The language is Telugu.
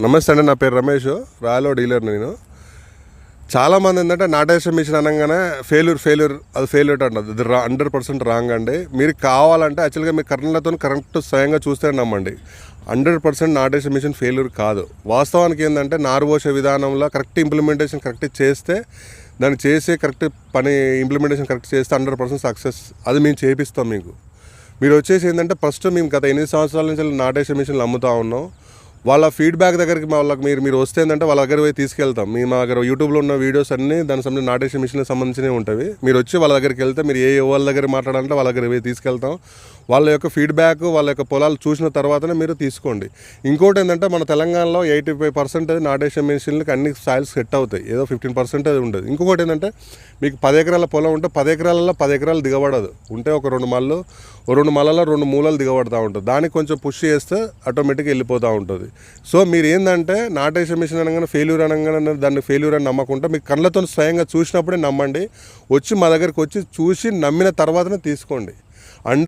నమస్తే అండి, నా పేరు రమేష్, రాయలో డీలర్. నేను చాలామంది ఏంటంటే నాటేషన్ మిషన్ అనగానే ఫెయిల్యూర్ అది ఫెయిల్యూర్ అంటుంది. అది 100% రాంగ్ అండి. మీరు కావాలంటే యాక్చువల్గా మీ కర్ణలతో కరెక్ట్ స్వయంగా చూస్తే నమ్మండి. 100% నాటేషన్ మిషన్ ఫెయిల్యూర్ కాదు. వాస్తవానికి ఏంటంటే నారు పోసే విధానంలో కరెక్ట్ ఇంప్లిమెంటేషన్ కరెక్ట్ చేస్తే, దాన్ని చేసే కరెక్ట్ పని ఇంప్లిమెంటేషన్ కరెక్ట్ చేస్తే 100% సక్సెస్. అది మేము చేపిస్తాం మీకు. మీరు వచ్చేసి ఏంటంటే ఫస్ట్ మేము గత 8 సంవత్సరాల నుంచి నాటేషన్ మిషన్లు అమ్ముతూ ఉన్నాం. వాళ్ళ ఫీడ్బ్యాక్ దగ్గరికి వాళ్ళకి మీరు వస్తే ఏంటంటే వాళ్ళ దగ్గర పోయి తీసుకెళ్తాం. మా దగ్గర యూట్యూబ్లో ఉన్న వీడియోస్ అన్నీ దానికి సంబంధించి నాటేషన్ మిషన్కి సంబంధించినవి ఉంటాయి. మీరు వచ్చి వాళ్ళ దగ్గరికి వెళ్తే మీరు వాళ్ళ దగ్గర మాట్లాడాలంటే వాళ్ళ దగ్గర పోయి తీసుకెళ్తాం. వాళ్ళ యొక్క ఫీడ్బ్యాక్, వాళ్ళ యొక్క పొలాలు చూసిన తర్వాతనే మీరు తీసుకోండి. ఇంకోటి ఏంటంటే మన తెలంగాణలో 85% నాటేషన్ మిషన్లకి అన్ని సాయిల్స్ సెట్ అవుతాయి. ఏదో 15% అది ఉండదు. ఇంకొకటి ఏంటంటే మీకు 10 ఎకరాల పొలం ఉంటే 10 ఎకరాలలో 10 ఎకరాలు దిగబడదు. ఉంటే ఒక 2 మళ్ళలో 2 మూలలు దిగబడుతూ ఉంటుంది. దానికి కొంచెం పుష్ చేస్తే ఆటోమేటిక్గా వెళ్ళిపోతూ ఉంటుంది. సో మీరు ఏంటంటే నాటేషన్ మిషన్ అనగానే ఫెయిల్యూర్ అనగానే దాన్ని ఫెయిల్యూర్ అని నమ్మకుండా మీకు కళ్ళతో స్వయంగా చూసినప్పుడే నమ్మండి. వచ్చి మా దగ్గరికి వచ్చి చూసి నమ్మిన తర్వాతనే తీసుకోండి.